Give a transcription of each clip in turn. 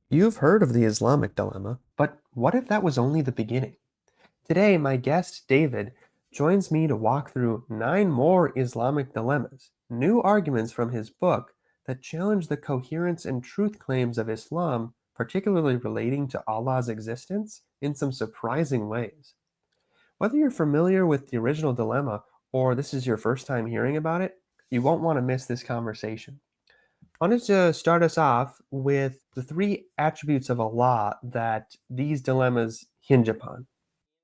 You've heard of the Islamic dilemma, but what if that was only the beginning? Today, my guest David joins me to walk through 9 more Islamic dilemmas, new arguments from his book that challenge the coherence and truth claims of Islam, particularly relating to Allah's existence, in some surprising ways. Whether you're familiar with the original dilemma or this is your first time hearing about it, you won't want to miss this conversation. I wanted to start us off with the 3 attributes of Allah that these dilemmas hinge upon.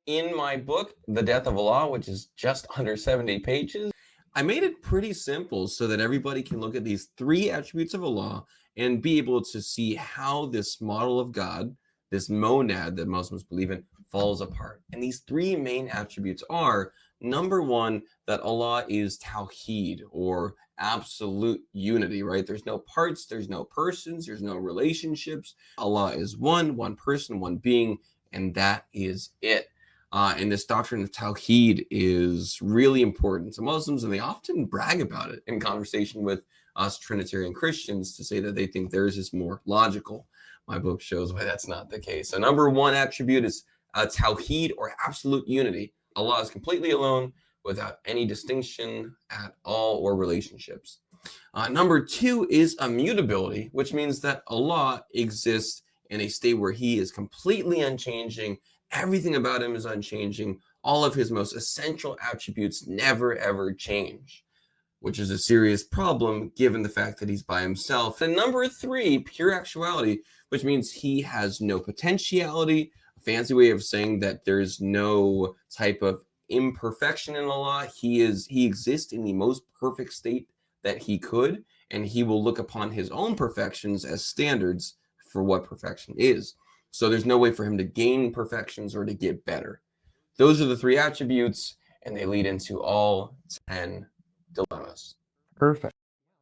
In my book, The Death of Allah, which is just under 70 pages, I made it pretty simple so that everybody can look at these 3 attributes of Allah and be able to see how this model of God, this monad that Muslims believe in, falls apart. And these 3 main attributes are number one, that Allah is Tawhid, or absolute unity, right? There's no parts, there's no persons, there's no relationships. Allah is one person, one being, and that is it. And this doctrine of Tawhid is really important to Muslims, and they often brag about it in conversation with us Trinitarian Christians to say that they think theirs is more logical. My book shows why that's not the case. So number one attribute is Tawhid, or absolute unity. Allah is completely alone without any distinction at all or relationships. Number two is immutability, which means that Allah exists in a state where he is completely unchanging. Everything about him is unchanging. All of his most essential attributes never, ever change, which is a serious problem given the fact that he's by himself. And number three, pure actuality, which means he has no potentiality, a fancy way of saying that there's no type of imperfection in Allah. He exists in the most perfect state that he could, and he will look upon his own perfections as standards for what perfection is. So there's no way for him to gain perfections or to get better. Those are the 3 attributes, and they lead into all 10 dilemmas. Perfect.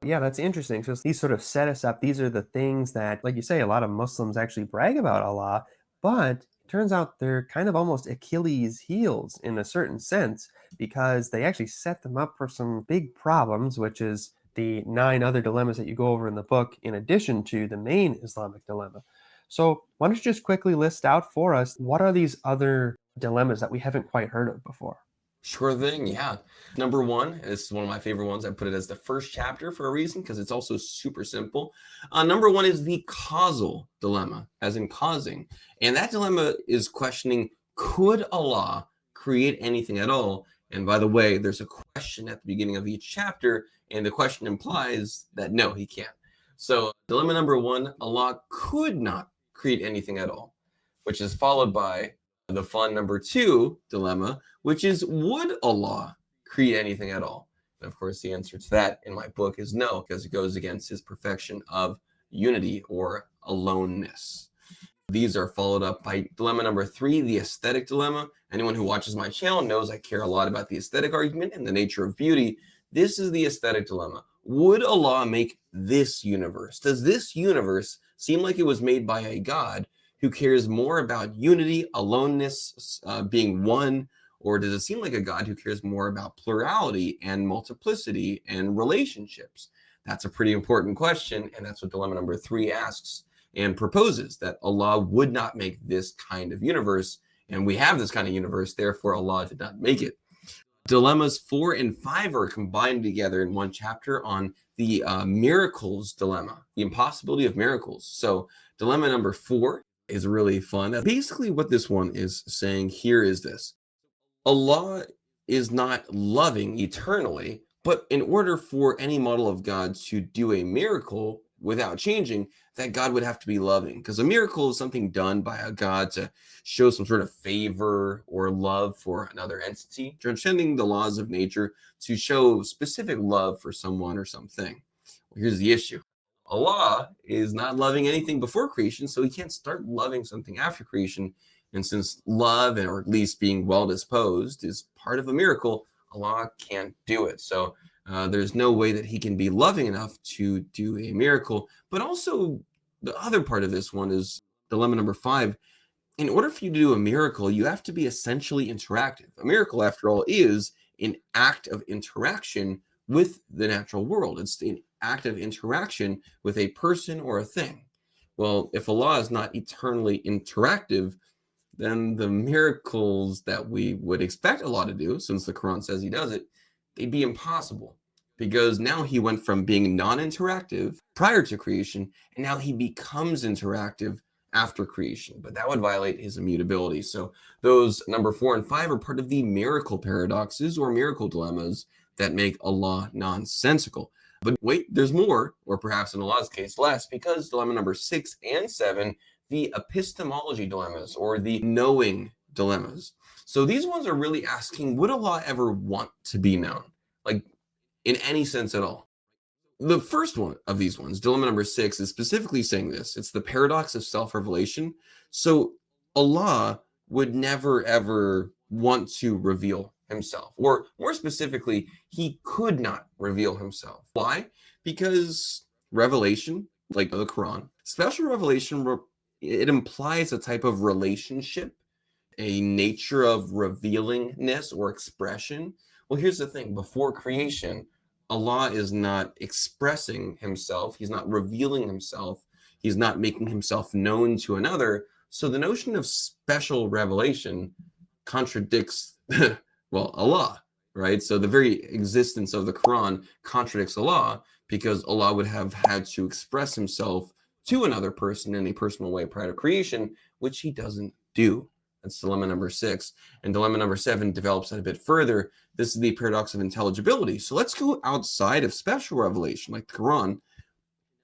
Yeah, that's interesting. So these sort of set us up. These are the things that, like you say, a lot of Muslims actually brag about Allah, but it turns out they're kind of almost Achilles' heels in a certain sense because they actually set them up for some big problems, which is the 9 other dilemmas that you go over in the book, in addition to the main Islamic dilemma. So, why don't you just quickly list out for us what are these other dilemmas that we haven't quite heard of before? Sure thing, yeah. Number one, this is one of my favorite ones. I put it as the first chapter for a reason because it's also super simple. Number one is the causal dilemma, as in causing. And that dilemma is questioning, could Allah create anything at all? And by the way, there's a question at the beginning of each chapter, and the question implies that no, he can't. So, dilemma number one, Allah could not create anything at all, which is followed by the fun number two dilemma, which is, would Allah create anything at all? And of course, the answer to that in my book is no, because it goes against his perfection of unity or aloneness. These are followed up by dilemma number three, the aesthetic dilemma. Anyone who watches my channel knows I care a lot about the aesthetic argument and the nature of beauty. This is the aesthetic dilemma. Would Allah make this universe? Does this universe seem like it was made by a God who cares more about unity, aloneness, being one, or does it seem like a God who cares more about plurality and multiplicity and relationships? That's a pretty important question, and that's what dilemma number three asks and proposes, that Allah would not make this kind of universe, and we have this kind of universe, therefore Allah did not make it. Dilemmas 4 and 5 are combined together in one chapter on the miracles dilemma, the impossibility of miracles. So dilemma number 4 is really fun. Basically, what this one is saying here is this: Allah is not loving eternally, but in order for any model of God to do a miracle without changing, that God would have to be loving. Because a miracle is something done by a God to show some sort of favor or love for another entity, transcending the laws of nature to show specific love for someone or something. Well, here's the issue: Allah is not loving anything before creation, so he can't start loving something after creation. And since love, or at least being well disposed, is part of a miracle, Allah can't do it. So there's no way that he can be loving enough to do a miracle. But also, the other part of this one is dilemma number 5. In order for you to do a miracle, you have to be essentially interactive. A miracle, after all, is an act of interaction with the natural world. It's an act of interaction with a person or a thing. Well, if Allah is not eternally interactive, then the miracles that we would expect Allah to do, since the Quran says he does it, they'd be impossible. Because now he went from being non-interactive prior to creation, and now he becomes interactive after creation. But that would violate his immutability. So those number 4 and 5 are part of the miracle paradoxes or miracle dilemmas that make Allah nonsensical. But wait, there's more, or perhaps in Allah's case, less, because dilemma number 6 and 7, the epistemology dilemmas or the knowing dilemmas. So these ones are really asking, would Allah ever want to be known? Like, in any sense at all. The first one of these ones, dilemma number 6, is specifically saying this. It's the paradox of self-revelation. So Allah would never ever want to reveal himself, or more specifically, he could not reveal himself. Why? Because revelation, like the Quran, special revelation, it implies a type of relationship, a nature of revealingness or expression. Well, here's the thing. Before creation, Allah is not expressing himself. He's not revealing himself. He's not making himself known to another. So the notion of special revelation contradicts, well, Allah, right? So the very existence of the Quran contradicts Allah, because Allah would have had to express himself to another person in a personal way prior to creation, which he doesn't do. That's dilemma number 6. And dilemma number 7 develops that a bit further. This is the paradox of intelligibility. So let's go outside of special revelation, like the Quran.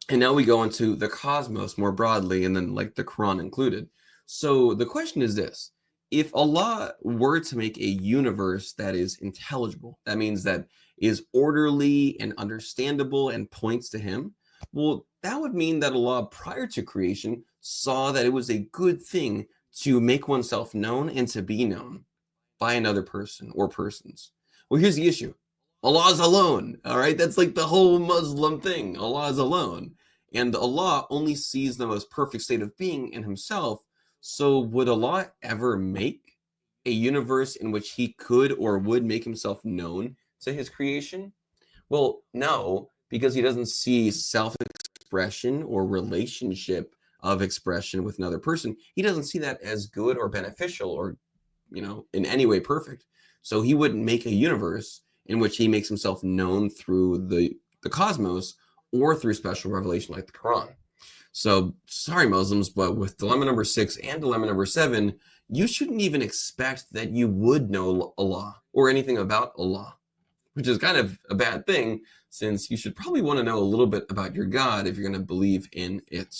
And now we go into the cosmos more broadly, and then like the Quran included. So the question is this. If Allah were to make a universe that is intelligible, that means that is orderly and understandable and points to him, well, that would mean that Allah prior to creation saw that it was a good thing to make oneself known and to be known by another person or persons. Well, here's the issue. Allah is alone, all right? That's like the whole Muslim thing. Allah is alone. And Allah only sees the most perfect state of being in himself. So would Allah ever make a universe in which he could or would make himself known to his creation? Well, no, because he doesn't see self-expression or relationship of expression with another person. He doesn't see that as good or beneficial or, in any way perfect. So he wouldn't make a universe in which he makes himself known through the cosmos or through special revelation like the Quran. So sorry, Muslims, but with dilemma number 6 and dilemma number 7, you shouldn't even expect that you would know Allah or anything about Allah, which is kind of a bad thing, since you should probably want to know a little bit about your God if you're going to believe in it.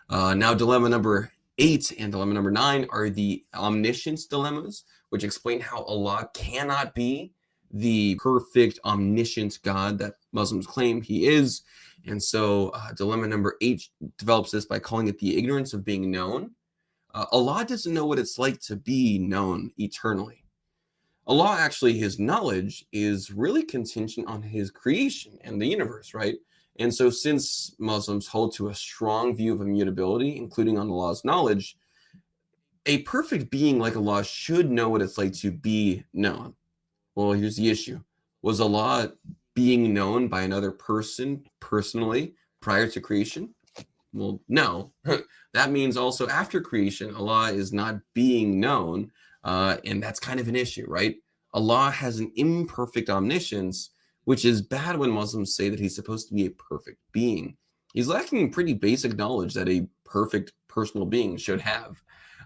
Now, dilemma number 8 and dilemma number 9 are the omniscience dilemmas, which explain how Allah cannot be the perfect omniscient God that Muslims claim he is. And so dilemma number 8 develops this by calling it the ignorance of being known. Allah doesn't know what it's like to be known eternally. Allah, actually, his knowledge is really contingent on his creation and the universe, right? And so since Muslims hold to a strong view of immutability, including on Allah's knowledge, a perfect being like Allah should know what it's like to be known. Well, here's the issue. Was Allah being known by another person personally prior to creation? Well, no. That means also after creation, Allah is not being known, and that's kind of an issue, right? Allah has an imperfect omniscience, which is bad when Muslims say that he's supposed to be a perfect being. He's lacking pretty basic knowledge that a perfect personal being should have.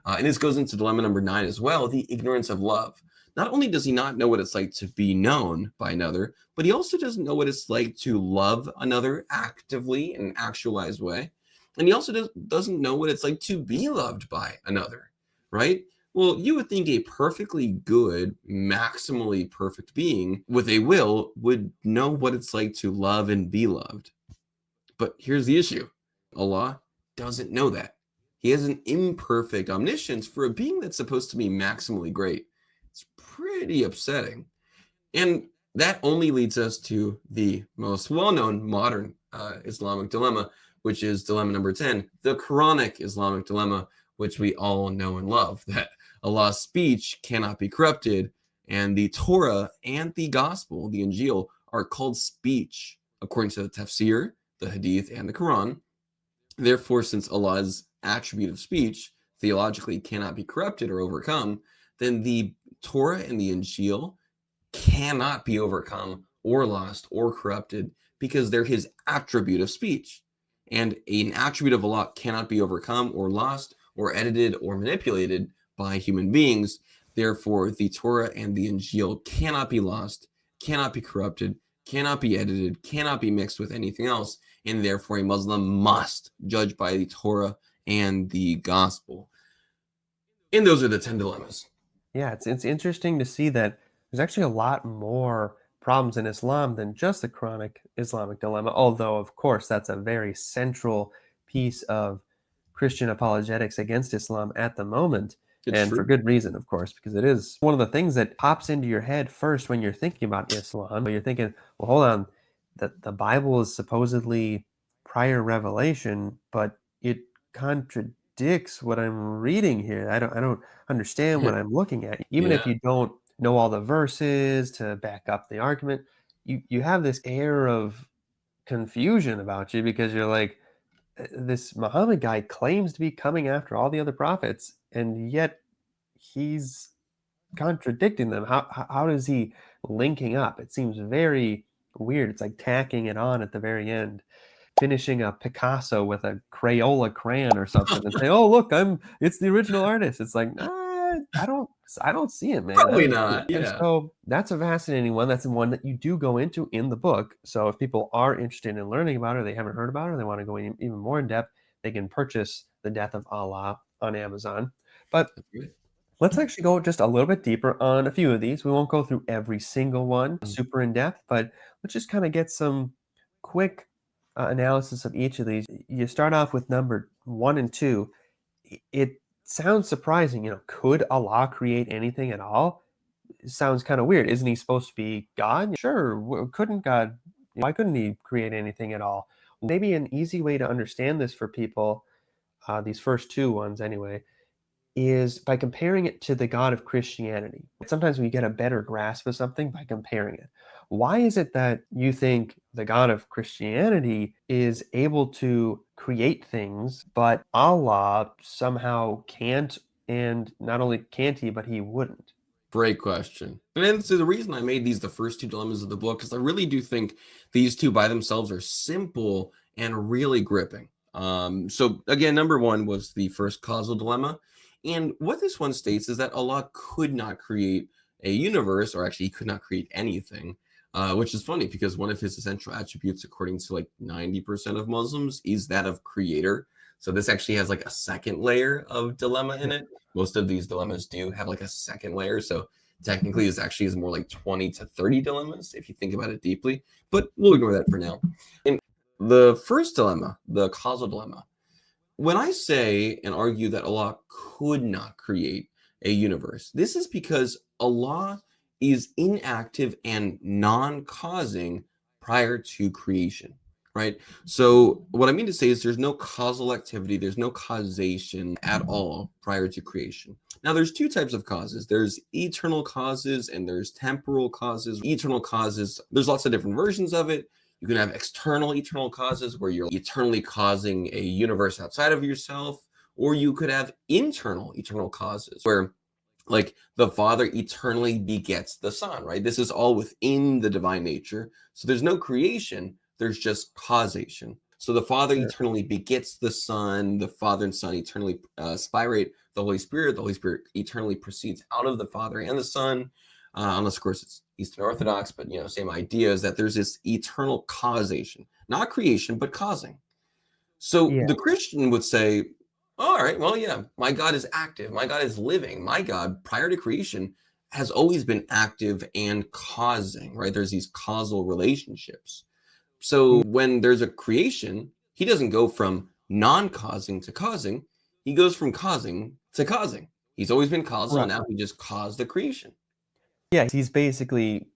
And this goes into dilemma number 9 as well, the ignorance of love. Not only does he not know what it's like to be known by another, but he also doesn't know what it's like to love another actively in an actualized way. And he also doesn't know what it's like to be loved by another, right? Well, you would think a perfectly good, maximally perfect being with a will would know what it's like to love and be loved. But here's the issue. Allah doesn't know that. He has an imperfect omniscience for a being that's supposed to be maximally great. It's pretty upsetting. And that only leads us to the most well-known modern Islamic dilemma, which is dilemma number 10, the Quranic Islamic dilemma, which we all know and love, that Allah's speech cannot be corrupted, and the Torah and the Gospel, the Injil, are called speech, according to the Tafsir, the Hadith, and the Quran. Therefore, since Allah's attribute of speech theologically cannot be corrupted or overcome, then the Torah and the Injil cannot be overcome or lost or corrupted because they're his attribute of speech. And an attribute of Allah cannot be overcome or lost or edited or manipulated by human beings. Therefore, the Torah and the Injil cannot be lost, cannot be corrupted, cannot be edited, cannot be mixed with anything else. And therefore, a Muslim must judge by the Torah and the gospel. And those are the 10 dilemmas. Yeah, it's interesting to see that there's actually a lot more problems in Islam than just the chronic Islamic dilemma, although, of course, that's a very central piece of Christian apologetics against Islam at the moment. It's And for true. good reason, of course, because it is one of the things that pops into your head first when you're thinking about Islam. You're thinking, well, hold on, the Bible is supposedly prior revelation, but it contradicts what I'm reading here. I don't understand what I'm looking at. Even Yeah. if you don't know all the verses to back up the argument, you have this air of confusion about you because you're like, this Muhammad guy claims to be coming after all the other prophets, and yet he's contradicting them. How is he linking up? It seems very weird. It's like tacking it on at the very end, finishing a Picasso with a Crayola crayon or something, and say, "Oh, look, it's the original artist." It's like, I don't see it, man. I Probably don't see it. not. And Yeah. so that's a fascinating one. That's the one that you do go into in the book. So if people are interested in learning about it, or they haven't heard about it, or they want to go even more in depth, they can purchase The Death of Allah on Amazon. But That's good. let's actually go just a little bit deeper on a few of these. We won't go through every single one super in depth, but let's just kind of get some quick analysis of each of these. You start off with number 1 and 2. It sounds surprising, could Allah create anything at all? It sounds kind of weird. Isn't he supposed to be God? Sure. Couldn't God? Why couldn't he create anything at all? Maybe an easy way to understand this for people, these first two ones anyway, is by comparing it to the God of Christianity. Sometimes we get a better grasp of something by comparing it. Why is it that you think the God of Christianity is able to create things, but Allah somehow can't? And not only can't he, but he wouldn't. Great question. And then so the reason I made these the first two dilemmas of the book is I really do think these two by themselves are simple and really gripping. So again, number one was the first causal dilemma. And what this one states is that Allah could not create a universe, or actually he could not create anything, which is funny because one of his essential attributes, according to like 90% of Muslims, is that of creator. So this actually has like a second layer of dilemma in it. Most of these dilemmas do have like a second layer. So technically, this actually is more like 20 to 30 dilemmas if you think about it deeply, but we'll ignore that for now. And the first dilemma, the causal dilemma, when I say and argue that Allah could not create a universe, this is because Allah is inactive and non causing prior to creation, right? So, what I mean to say is there's no causal activity, there's no causation at all prior to creation. Now, there's two types of causes. There's eternal causes and there's temporal causes. Eternal causes, there's lots of different versions of it. You can have external eternal causes where you're eternally causing a universe outside of yourself, or you could have internal eternal causes where like the Father eternally begets the Son, right? This is all within the divine nature. So there's no creation, there's just causation. So the Father Sure. eternally begets the Son, the Father and Son eternally spirate the Holy Spirit. The Holy Spirit eternally proceeds out of the Father and the Son, unless of course it's Eastern Orthodox, but same idea is that there's this eternal causation, not creation, but causing. So Yeah. the Christian would say, all right, well, yeah, my God is active. My God is living. My God, prior to creation, has always been active and causing, right? There's these causal relationships. So Yeah. when there's a creation, he doesn't go from non causing to causing. He goes from causing to causing. He's always been causal. Right. Now he just caused the creation. Yeah, he's basically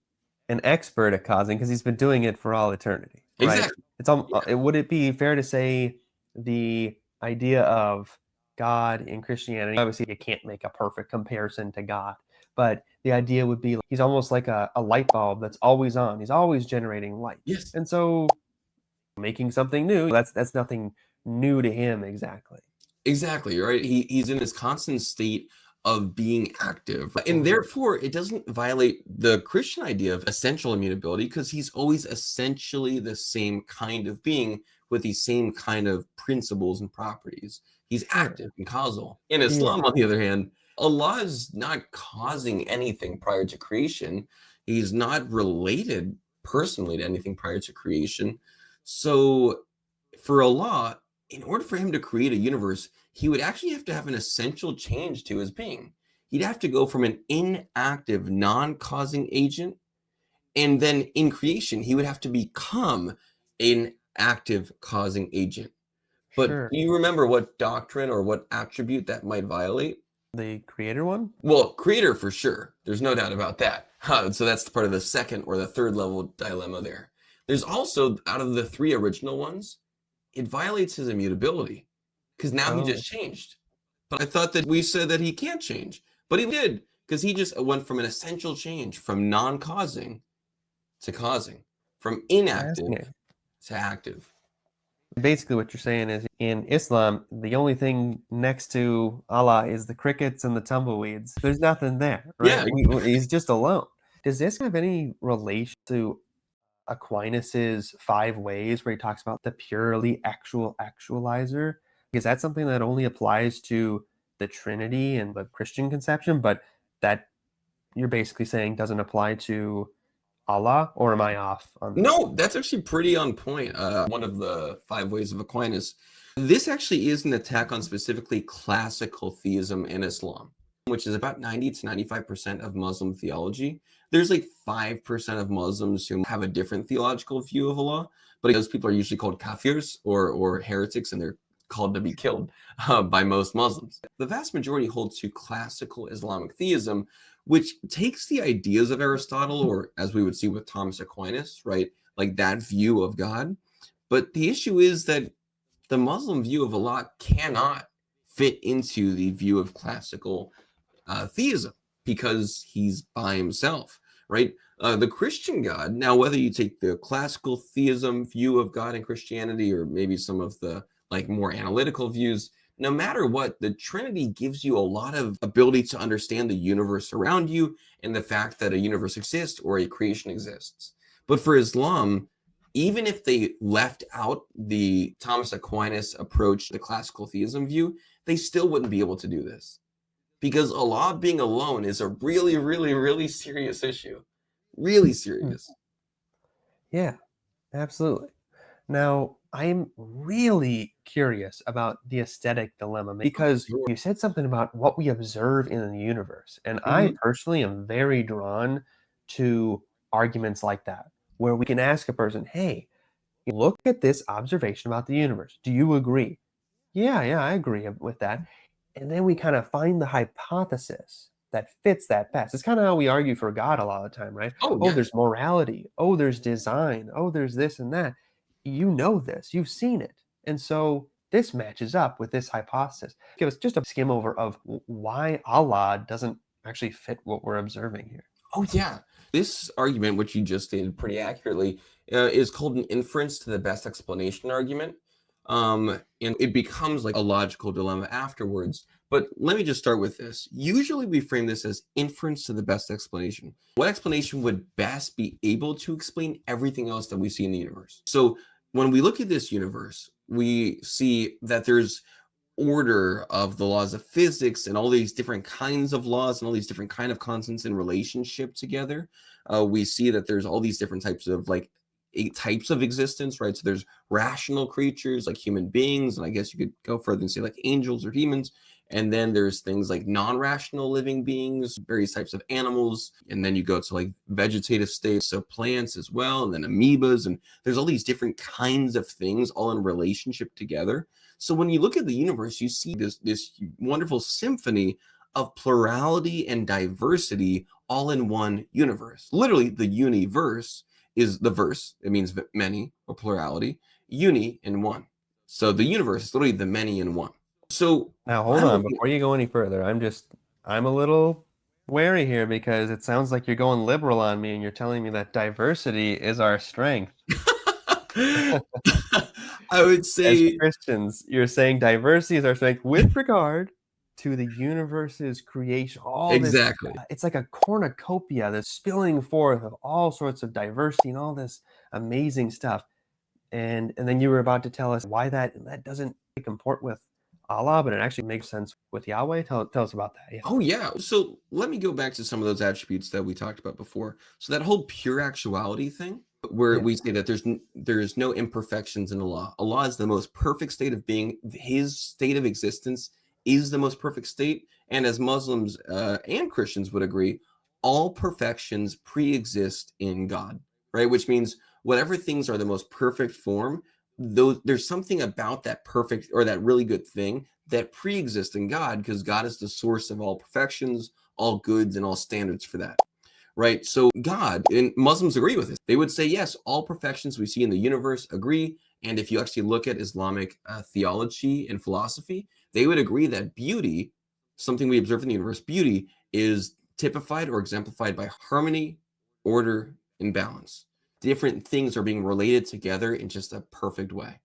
an expert at causing because he's been doing it for all eternity, right? Exactly. Would it be fair to say the idea of God in Christianity, obviously you can't make a perfect comparison to God, but the idea would be he's almost like a light bulb that's always on. He's always generating light. Yes. And so making something new, that's nothing new to him exactly. Exactly, right? He's in this constant state of being active. And therefore, it doesn't violate the Christian idea of essential immutability because he's always essentially the same kind of being with these same kind of principles and properties. He's Sure. active and causal. In Yeah. Islam, on the other hand, Allah is not causing anything prior to creation. He's not related personally to anything prior to creation. So for Allah, in order for him to create a universe, he would actually have to have an essential change to his being. He'd have to go from an inactive, non causing agent, and then in creation, he would have to become an active causing agent. But Sure. do you remember what doctrine or what attribute that might violate? The creator one? Well, creator for sure. There's no doubt about that. So that's part of the second or the third level dilemma there. There's also, out of the three original ones, it violates his immutability because now he Oh, just changed. But I thought that we said that he can't change, but he did because he just went from an essential change from non-causing to causing, from inactive fascinating. to active. Basically, what you're saying is in Islam, the only thing next to Allah is the crickets and the tumbleweeds. There's nothing there, right? Yeah. He's just alone. Does this have any relation to Aquinas's five ways where he talks about the purely actual actualizer? Is that something that only applies to the Trinity and the Christian conception, but that you're basically saying doesn't apply to Allah, or am I off on that? No, that's actually pretty on point. One of the five ways of Aquinas. This actually is an attack on specifically classical theism in Islam, which is about 90 to 95% of Muslim theology. There's like 5% of Muslims who have a different theological view of Allah, but those people are usually called kafirs or heretics, and they're called to be killed by most Muslims. The vast majority hold to classical Islamic theism, which takes the ideas of Aristotle, or as we would see with Thomas Aquinas, right? Like that view of God. But the issue is that the Muslim view of Allah cannot fit into the view of classical theism because he's by himself, right? The Christian God, now, whether you take the classical theism view of God in Christianity or maybe some of the like more analytical views, no matter what, the Trinity gives you a lot of ability to understand the universe around you and the fact that a universe exists or a creation exists. But for Islam, even if they left out the Thomas Aquinas approach, the classical theism view, they still wouldn't be able to do this because Allah being alone is a really, really, really serious issue. Really Hmm. serious. Yeah, absolutely. Now, I'm really curious about the aesthetic dilemma because Sure. you said something about what we observe in the universe. And I Mhm. personally am very drawn to arguments like that, where we can ask a person, hey, look at this observation about the universe. Do you agree? Yeah, I agree with that. And then we kind of find the hypothesis that fits that best. It's kind of how we argue for God a lot of the time, right? Oh, Oh, yeah. there's morality. Oh, there's design. Oh, there's this and that. You know this, you've seen it. And so this matches up with this hypothesis. Give us just a skim over of why Allah doesn't actually fit what we're observing here. Oh, yeah. This argument, which you just stated pretty accurately, is called an inference to the best explanation argument. And it becomes like a logical dilemma afterwards. But let me just start with this. Usually we frame this as inference to the best explanation. What explanation would best be able to explain everything else that we see in the universe? So when we look at this universe, we see that there's order of the laws of physics and all these different kinds of laws and all these different kind of constants in relationship together. We see that there's all these different types of like eight types of existence, right? So there's rational creatures like human beings, and I guess you could go further and say like angels or demons. And then there's things like non-rational living beings, various types of animals, and then you go to like vegetative states, so plants as well, and then amoebas, and there's all these different kinds of things all in relationship together. So when you look at the universe, you see this wonderful symphony of plurality and diversity all in one universe. Literally, the universe is the verse. It means many or plurality. Uni in one. So the universe is literally the many in one. So Now, when hold I'm on. looking, Before you go any further, I'm a little wary here because it sounds like you're going liberal on me and you're telling me that diversity is our strength. I would As say Christians, you're saying diversity is our strength with regard to the universe's creation. All this, exactly. it's like a cornucopia, this spilling forth of all sorts of diversity and all this amazing stuff. And then you were about to tell us why that doesn't comport with Allah, but it actually makes sense with Yahweh. Tell us about that. Yeah. Oh yeah. So let me go back to some of those attributes that we talked about before. So that whole pure actuality thing, where Yeah. we say that there's no imperfections in Allah. Allah is the most perfect state of being. His state of existence is the most perfect state. And as Muslims and Christians would agree, all perfections pre-exist in God, right? Which means whatever things are the most perfect form, there's something about that perfect or that really good thing that pre-exist in God, because God is the source of all perfections, all goods, and all standards for that. Right. So God, and Muslims agree with this. They would say, yes, all perfections we see in the universe agree. And if you actually look at Islamic theology and philosophy, they would agree that beauty, something we observe in the universe, beauty is typified or exemplified by harmony, order, and balance. Different things are being related together in just a perfect way.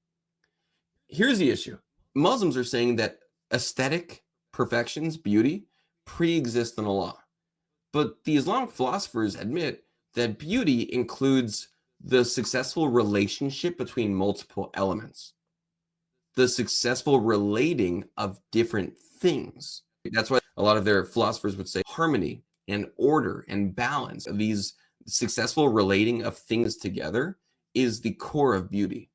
Here's the issue. Muslims are saying that aesthetic perfections, beauty, pre-exist in Allah. But the Islamic philosophers admit that beauty includes the successful relationship between multiple elements, the successful relating of different things. That's why a lot of their philosophers would say harmony and order and balance, these successful relating of things together, is the core of beauty.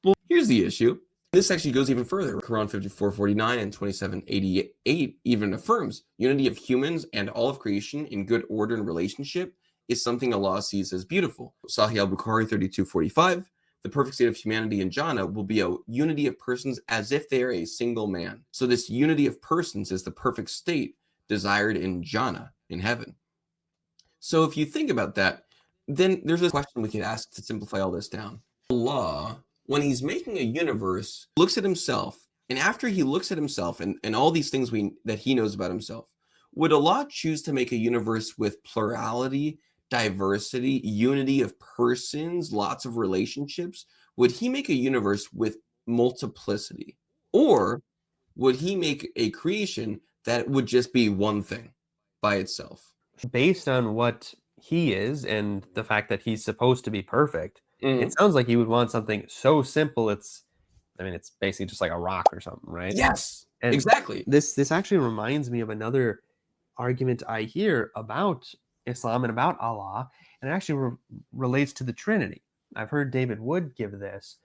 Well, here's the issue. This actually goes even further. Quran 54:49 and 27:88 even affirms unity of humans and all of creation in good order and relationship is something Allah sees as beautiful. Sahih al-Bukhari 32:45, the perfect state of humanity in Jannah will be a unity of persons as if they are a single man. So this unity of persons is the perfect state desired in Jannah, in heaven. So if you think about that, then there's a question we could ask to simplify all this down. Allah, when he's making a universe, looks at himself, and after he looks at himself and all these things that he knows about himself, would Allah choose to make a universe with plurality, diversity, unity of persons, lots of relationships? Would he make a universe with multiplicity? Or would he make a creation that would just be one thing by itself? Based on what he is and the fact that he's supposed to be perfect, it Mhm. sounds like he would want something so simple it's basically just like a rock or something, right? Yes, And exactly. this actually reminds me of another argument I hear about Islam and about Allah, and it actually relates to the Trinity. I've heard David Wood give this.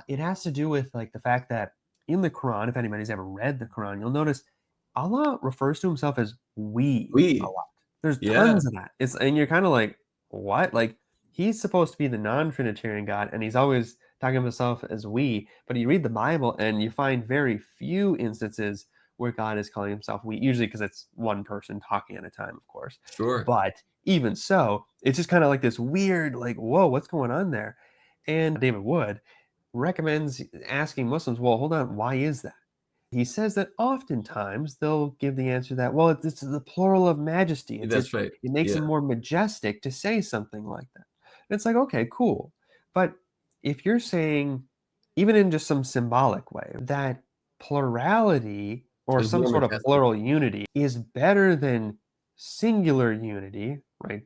It has to do with like the fact that in the Quran, if anybody's ever read the Quran, you'll notice Allah refers to himself as we a We, lot. There's yeah, tons of that. And you're kind of like, what? Like he's supposed to be the non-Trinitarian God, and he's always talking of himself as we. But you read the Bible, and you find very few instances where God is calling himself we, usually because it's one person talking at a time, of course. sure. But even so, it's just kind of like this weird, like, whoa, what's going on there? And David Wood recommends asking Muslims, well, hold on, why is that? He says that oftentimes they'll give the answer that, well, it's the plural of majesty. That's right. It makes Yeah. it more majestic to say something like that. And it's like, okay, cool. But if you're saying, even in just some symbolic way, that plurality or It's some more sort of majestic. plural unity is better than singular unity, right?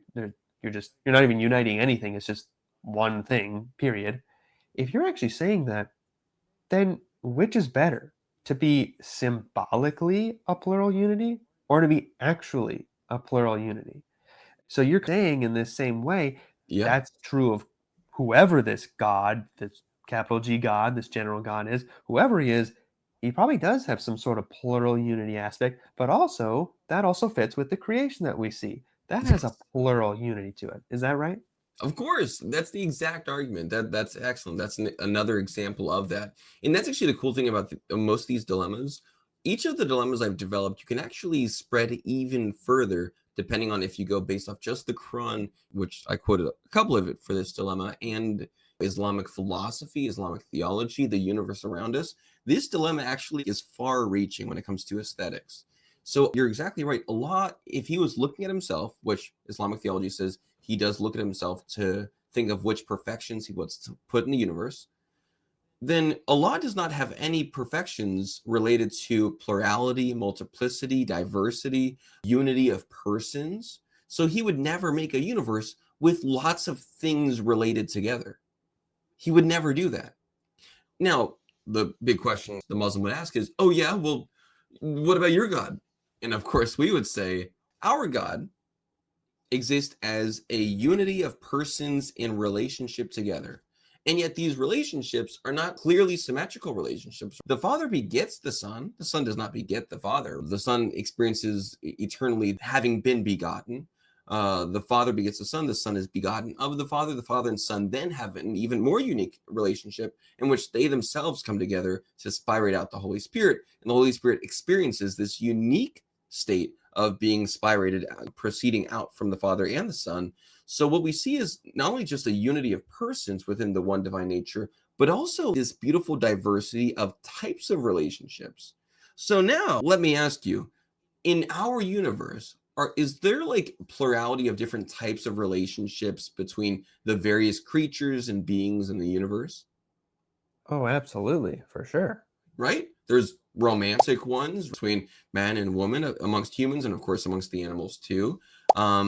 You're not even uniting anything. It's just one thing, period. If you're actually saying that, then which is better? To be symbolically a plural unity or to be actually a plural unity? So you're saying in this same way, Yeah. that's true of whoever this God, this capital G God, this general God is, whoever he probably does have some sort of plural unity aspect, but also that also fits with the creation that we see. That has a Yes. plural unity to it. Is that right? Of course, that's the exact argument. That's excellent. That's another example of that. And that's actually the cool thing about most of these dilemmas. Each of the dilemmas I've developed, you can actually spread even further depending on if you go based off just the Quran, which I quoted a couple of it for this dilemma, and Islamic philosophy, Islamic theology, the universe around us. This dilemma actually is far reaching when it comes to aesthetics. So you're exactly right. Allah, if he was looking at himself, which Islamic theology says he does look at himself to think of which perfections he wants to put in the universe, then Allah does not have any perfections related to plurality, multiplicity, diversity, unity of persons. So he would never make a universe with lots of things related together. He would never do that. Now, the big question the Muslim would ask is, oh, yeah, well, what about your God? And of course, we would say, our God exists as a unity of persons in relationship together. And yet these relationships are not clearly symmetrical relationships. The Father begets the Son does not beget the Father. The Son experiences eternally having been begotten. The Father begets the Son is begotten of the Father and Son then have an even more unique relationship in which they themselves come together to spirate out the Holy Spirit. And the Holy Spirit experiences this unique state of being spirated, proceeding out from the Father and the Son. So what we see is not only just a unity of persons within the one divine nature, but also this beautiful diversity of types of relationships. So now let me ask you, in our universe, is there like plurality of different types of relationships between the various creatures and beings in the universe? Oh, absolutely, for sure. Right? There's romantic ones between man and woman amongst humans, and of course amongst the animals too.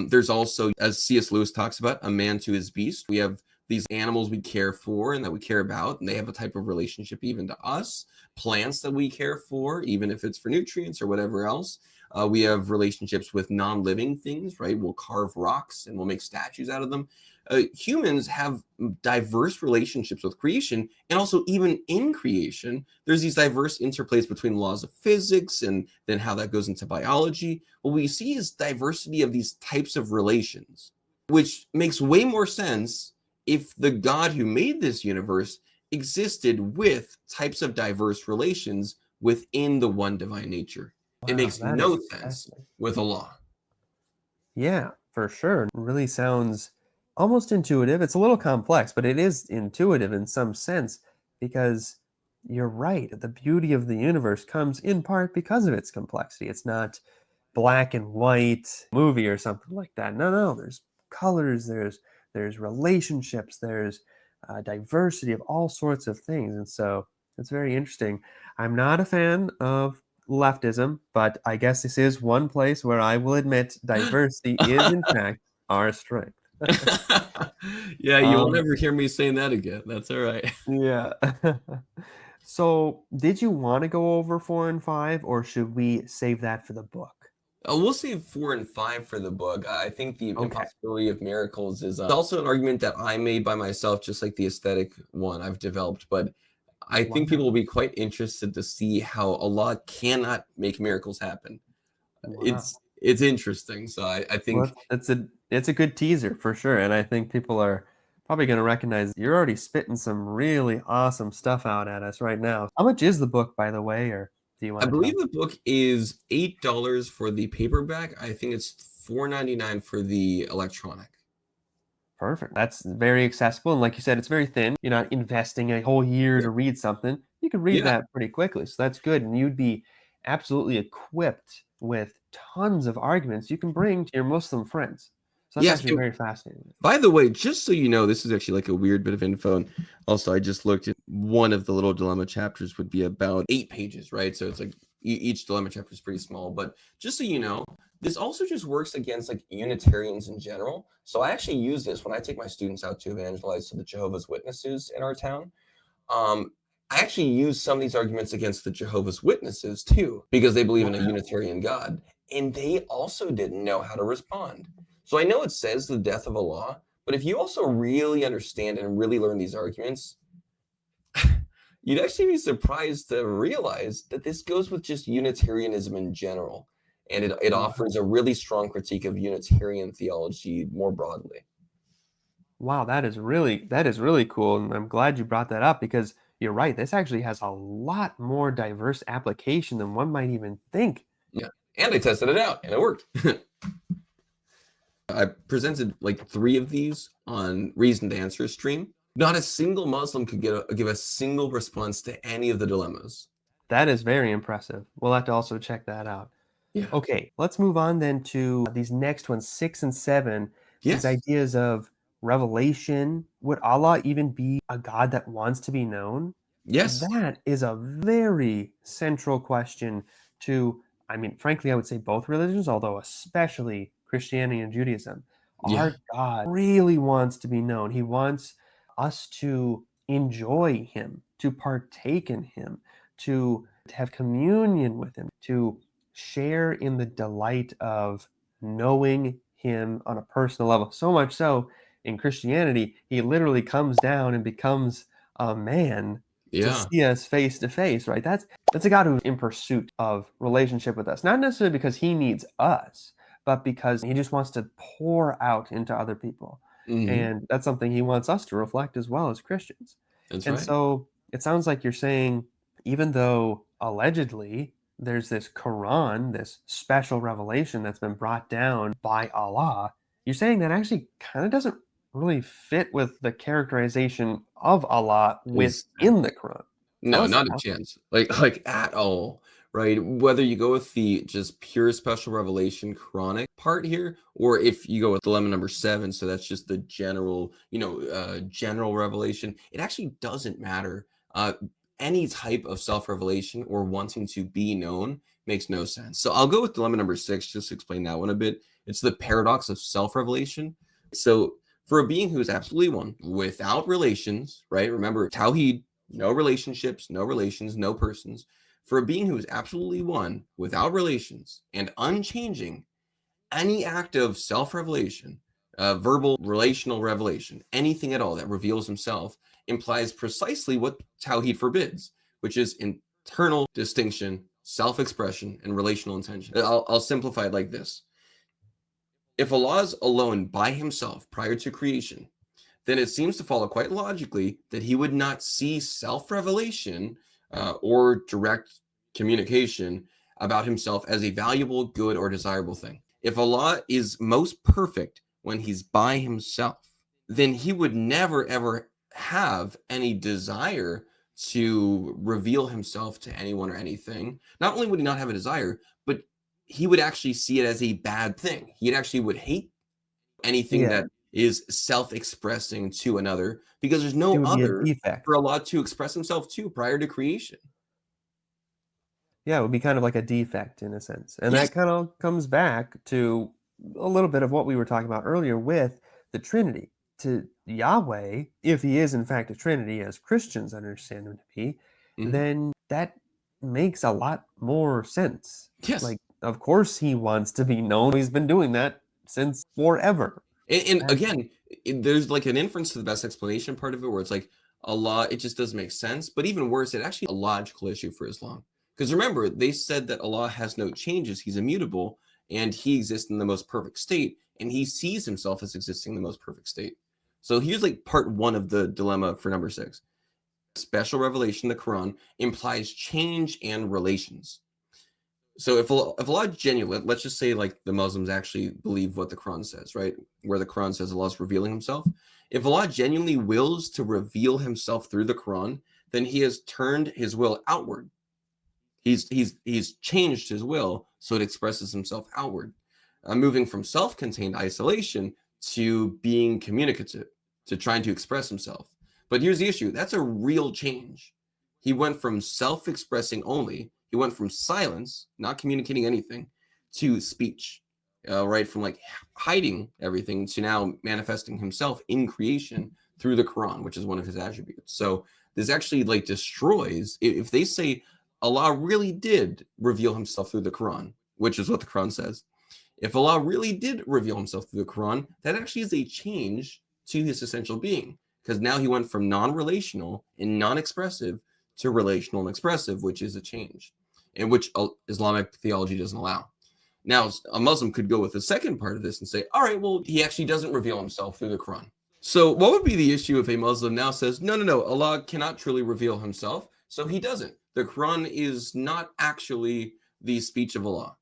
There's also, as C.S. Lewis talks about, a man to his beast. We have these animals we care for and that we care about, and they have a type of relationship even to us. Plants that we care for, even if it's for nutrients or whatever else. We have relationships with non-living things, right? We'll carve rocks and we'll make statues out of them. Humans have diverse relationships with creation, and also even in creation there's these diverse interplays between laws of physics and then how that goes into biology. What we see is diversity of these types of relations, which makes way more sense if the God who made this universe existed with types of diverse relations within the one divine nature. It Wow, makes that is no sense fascinating. with Allah. Yeah, for sure. Really sounds almost intuitive. It's a little complex, but it is intuitive in some sense because you're right. The beauty of the universe comes in part because of its complexity. It's not black and white movie or something like that. No, no, there's colors, there's relationships, there's diversity of all sorts of things, and so it's very interesting. I'm not a fan of leftism, but I guess this is one place where I will admit diversity is in fact our strength. Yeah, you will Um, never hear me saying that again. That's all right. yeah. So, did you want to go over 4 and 5, or should we save that for the book? We'll save 4 and 5 for the book. I think the Okay. impossibility of miracles is also an argument that I made by myself, just like the aesthetic one I've developed. But I think people will Wow. be quite interested to see how Allah cannot make miracles happen. Wow. It's interesting. So I Well, think it's a good teaser for sure, and I think people are probably going to recognize you're already spitting some really awesome stuff out at us right now. How much is the book, by the way, or do you I want to believe tell? the book is $8 for the paperback. I think it's 4.99 for the electronic. Perfect. That's very accessible, and like you said, it's very thin. You're not investing a whole year Yeah. to read something. You can read Yeah. that pretty quickly, so that's good, and you'd be absolutely equipped with tons of arguments you can bring to your Muslim friends. So that's Yes. actually very fascinating. By the way, just so you know, this is actually like a weird bit of info. And also, I just looked at one of the little dilemma chapters would be about 8 pages, right? So it's like each dilemma chapter is pretty small. But just so you know, this also just works against like Unitarians in general. So I actually use this when I take my students out to evangelize to the Jehovah's Witnesses in our town. Um, I actually use some of these arguments against the Jehovah's Witnesses too, because they believe in a Unitarian God, and they also didn't know how to respond. So I know it says the death of Allah, but if you also really understand and really learn these arguments, you'd actually be surprised to realize that this goes with just Unitarianism in general. And it Wow. offers a really strong critique of Unitarian theology more broadly. Wow, that is really cool, and I'm glad you brought that up because you're right. This actually has a lot more diverse application than one might even think. Yeah. And I tested it out and it worked. I presented like 3 of these on Reason to Answer stream. Not a single Muslim could give a single response to any of the dilemmas. That is very impressive. We'll have to also check that out. Yeah. Okay, let's move on then to these next ones, 6 and 7, these Yes. ideas of revelation? Would Allah even be a God that wants to be known? Yes. That is a very central question to, I mean, frankly, I would say both religions, although especially Christianity and Judaism. Yeah. Our God really wants to be known. He wants us to enjoy Him, to partake in Him, to have communion with Him, to share in the delight of knowing Him on a personal level. So much so, in Christianity, He literally comes down and becomes a man to Yeah. see us face to face, right? That's a God who's in pursuit of relationship with us, not necessarily because He needs us, but because He just wants to pour out into other people. Hmm. And that's something He wants us to reflect as well as Christians. That's And right. so it sounds like you're saying, even though allegedly there's this Quran, this special revelation that's been brought down by Allah, you're saying that actually kind of doesn't really fit with the characterization of Allah within the Exactly. Quran. Tell No, us not a how. chance. Like at all, right? Whether you go with the just pure special revelation chronic part here, or if you go with dilemma number 7, so that's just the general, general revelation, it actually doesn't matter. Any type of self-revelation or wanting to be known makes no sense. So I'll go with dilemma number 6, just to explain that one a bit. It's the paradox of self-revelation. So for a being who is absolutely one without relations, right? Remember, Tawhid, no relationships, no relations, no persons. For a being who is absolutely one, without relations, and unchanging, any act of self revelation, verbal, relational revelation, anything at all that reveals himself implies precisely what Tawhid forbids, which is internal distinction, self expression, and relational intention. I'll simplify it like this. If Allah is alone by himself prior to creation, then it seems to follow quite logically that he would not see self revelation or direct communication about himself as a valuable, good, or desirable thing. If Allah is most perfect when he's by himself, then he would never ever have any desire to reveal himself to anyone or anything. Not only would he not have a desire, but he would actually see it as a bad thing. He actually would hate anything Yeah, that is self-expressing to another because there's it no would be a other for defect. Allah to express himself to prior to creation. Yeah, it would be kind of like a defect in a sense. And Yes. that kind of comes back to a little bit of what we were talking about earlier with the Trinity. To Yahweh, if he is in fact a Trinity, as Christians understand him to be, Mhm. then that makes a lot more sense. Yes. Like, of course he wants to be known. He's been doing that since forever. And And again, there's like an inference to the best explanation part of it where it's like Allah, it just doesn't make sense. But even worse, it actually a logical issue for Islam. Because remember, they said that Allah has no changes, he's immutable, and he exists in the most perfect state, and he sees himself as existing in the most perfect state. So here's like part one of the dilemma for number 6. Special revelation, the Quran, implies change and relations. So if Allah genuine, let's just say like the Muslims actually believe what the Quran says, right? Where the Quran says Allah is revealing himself. If Allah genuinely wills to reveal himself through the Quran, then he has turned his will outward. He's changed his will so it expresses himself outward, moving from self-contained isolation to being communicative, to trying to express himself. But here's the issue: that's a real change. He went from self-expressing only. He went from silence, not communicating anything, to speech. Right from like hiding everything to now manifesting himself in creation through the Quran, which is one of his attributes. So this actually like destroys if they say Allah really did reveal himself through the Quran, which is what the Quran says. If Allah really did reveal himself through the Quran, that actually is a change to his essential being because now he went from non-relational and non-expressive to relational and expressive, which is a change, and which Islamic theology doesn't allow. Now, a Muslim could go with the second part of this and say, all right, well, he actually doesn't reveal himself through the Quran. So, what would be the issue if a Muslim now says, no, no, no, Allah cannot truly reveal himself, so he doesn't? The Quran is not actually the speech of Allah.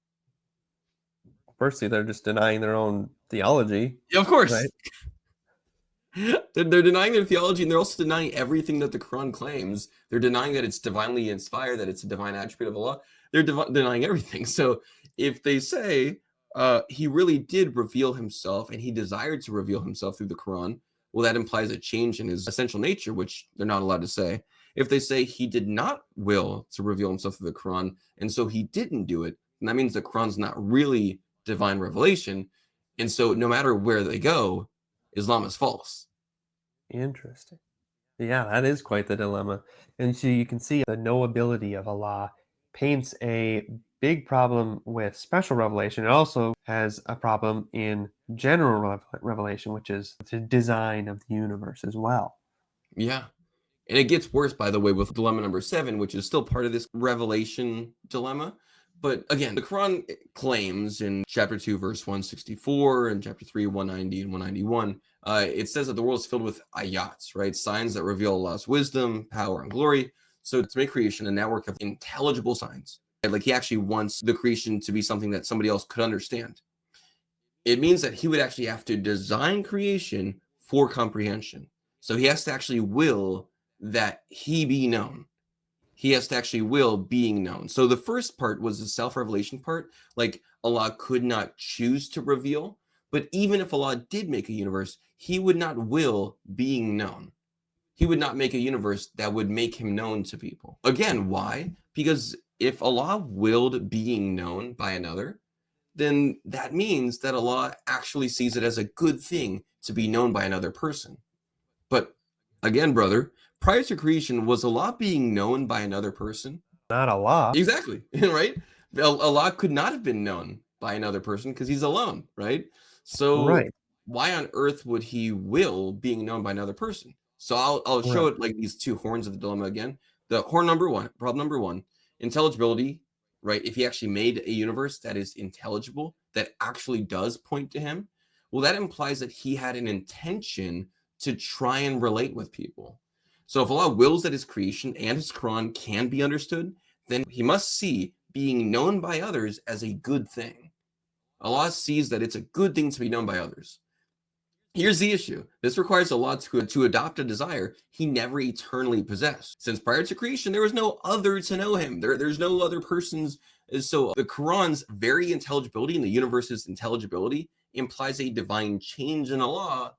firstly, they're just denying their own theology, Yeah, of course. right? They're denying their theology and they're also denying everything that the Quran claims. They're denying that it's divinely inspired, that it's a divine attribute of Allah. They're denying everything. So if they say he really did reveal himself and he desired to reveal himself through the Quran, well, that implies a change in his essential nature, which they're not allowed to say. If they say he did not will to reveal himself through the Quran, and so he didn't do it, and that means the Quran's not really divine revelation. And so no matter where they go, Islam is false. Interesting. Yeah, that is quite the dilemma. And so you can see the knowability of Allah paints a big problem with special revelation. It also has a problem in general revelation, which is the design of the universe as well. Yeah. And it gets worse, by the way, with dilemma number 7, which is still part of this revelation dilemma. But again, the Quran claims in chapter 2, verse 164, and chapter 3, 190 and 191, it says that the world is filled with ayats, right? Signs that reveal Allah's wisdom, power, and glory. So to make creation a network of intelligible signs, right? Like he actually wants the creation to be something that somebody else could understand. It means that he would actually have to design creation for comprehension. So he has to actually will that he be known. He has to actually will being known. So the first part was the self-revelation part. Like Allah could not choose to reveal, but even if Allah did make a universe, he would not will being known. He would not make a universe that would make him known to people. Again, why? Because if Allah willed being known by another, then that means that Allah actually sees it as a good thing to be known by another person. But again, brother, prior to creation, was Allah being known by another person? Not Allah. Exactly, right? Allah could not have been known by another person because he's alone, right? So Right. why on earth would he will being known by another person? So I'll show Right. it like these two horns of the dilemma again. The horn number one, problem number one, intelligibility, right? If he actually made a universe that is intelligible, that actually does point to him, well, that implies that he had an intention to try and relate with people. So if Allah wills that his creation and his Quran can be understood, then he must see being known by others as a good thing. Allah sees that it's a good thing to be known by others. Here's the issue. This requires Allah to adopt a desire he never eternally possessed. Since prior to creation, there was no other to know him. There's no other persons. So the Quran's very intelligibility and the universe's intelligibility implies a divine change in Allah,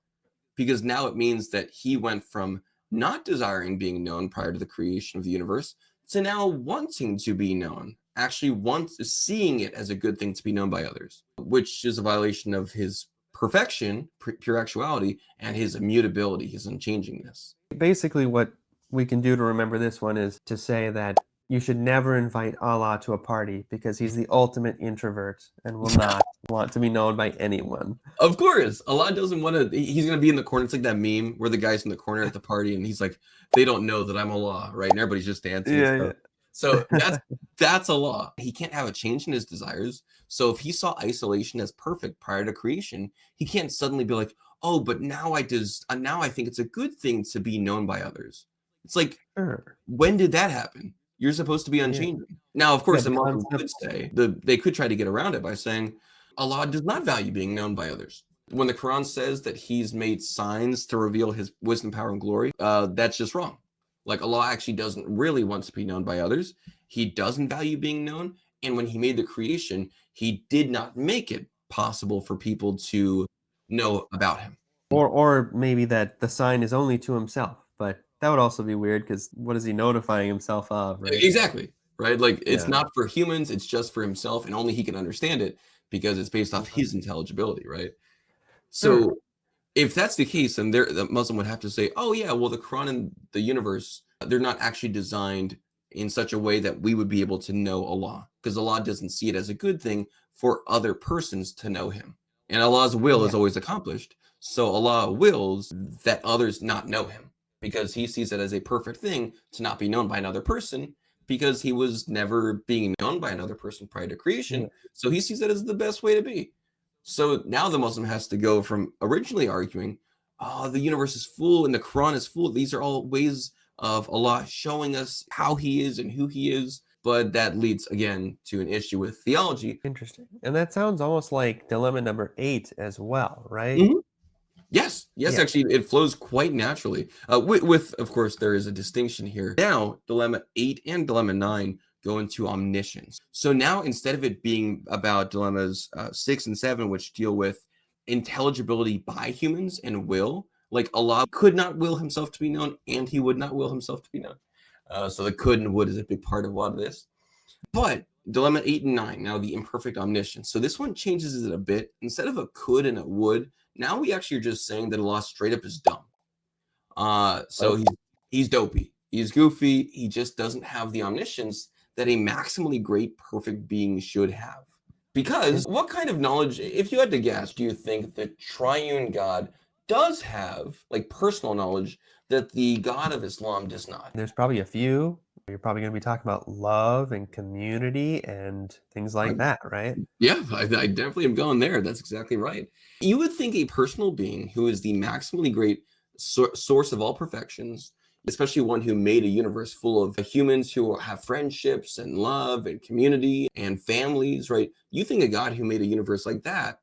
because now it means that he went from not desiring being known prior to the creation of the universe to now wanting to be known, actually seeing it as a good thing to be known by others, which is a violation of his perfection, pure actuality, and his immutability, his unchangingness. Basically, what we can do to remember this one is to say that you should never invite Allah to a party because he's the ultimate introvert and will not want to be known by anyone. Of course, Allah doesn't want to. He's going to be in the corner. It's like that meme where the guy's in the corner at the party and he's like, they don't know that I'm Allah, right? And everybody's just dancing. Yeah, So that's Allah. He can't have a change in his desires. So if he saw isolation as perfect prior to creation, he can't suddenly be like, oh, but now I think it's a good thing to be known by others. It's like, sure. when did that happen? You're supposed to be unchanging. Now, of course, Yeah, the the Muslim concept. could say they could try to get around it by saying Allah does not value being known by others. When the Quran says that he's made signs to reveal his wisdom, power, and glory, that's just wrong. Like Allah actually doesn't really want to be known by others. He doesn't value being known. And when he made the creation, he did not make it possible for people to know about him. Or maybe that the sign is only to himself, but that would also be weird because what is he notifying himself of, right? Exactly. Right. Like it's Yeah. not for humans. It's just for himself. And only he can understand it because it's based off his intelligibility. Right. Sure. So if that's the case, then the Muslim would have to say, oh, yeah, well, the Quran and the universe, they're not actually designed in such a way that we would be able to know Allah, because Allah doesn't see it as a good thing for other persons to know him. And Allah's will is Yeah. always accomplished. So Allah wills that others not know him because he sees it as a perfect thing to not be known by another person because he was never being known by another person prior to creation. Yeah. So he sees it as the best way to be. So now the Muslim has to go from originally arguing, oh, the universe is full and the Quran is full. These are all ways of Allah showing us how he is and who he is. But that leads again to an issue with theology. Interesting. And that sounds almost like dilemma number 8 as well, right? Mhm. Yes, Yeah. actually, it flows quite naturally. Of course, there is a distinction here. Now, dilemma 8 and dilemma 9 go into omniscience. So now, instead of it being about dilemmas 6 and 7, which deal with intelligibility by humans and will, Like Allah could not will himself to be known, and he would not will himself to be known. So the could and would is a big part of a lot of this. But dilemma 8 and 9, now the imperfect omniscience. So this one changes it a bit. Instead of a could and a would, now we actually are just saying that Allah straight up is dumb. So he's dopey. He's goofy. He just doesn't have the omniscience that a maximally great, perfect being should have. Because what kind of knowledge, if you had to guess, do you think the triune God does have, like personal knowledge, that the God of Islam does not? There's probably a few. You're probably going to be talking about love and community and things like that, right? Yeah, I definitely am going there. That's exactly right. You would think a personal being who is the maximally great source of all perfections, especially one who made a universe full of humans who have friendships and love and community and families, right? You think a God who made a universe like that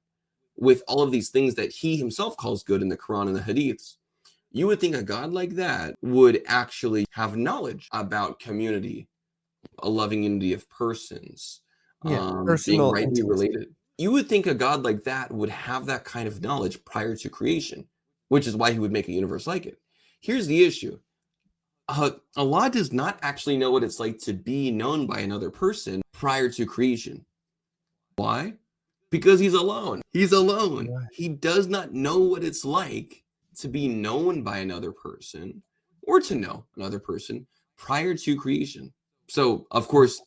with all of these things that he himself calls good in the Quran and the Hadiths, you would think a God like that would actually have knowledge about community, a loving unity of persons, Yeah, being personal rightly intimacy. related. You would think a God like that would have that kind of knowledge prior to creation, which is why he would make a universe like it. Here's the issue. Allah does not actually know what it's like to be known by another person prior to creation. Why? Because he's alone. He's alone. Right. He does not know what it's like to be known by another person or to know another person prior to creation. So, of course,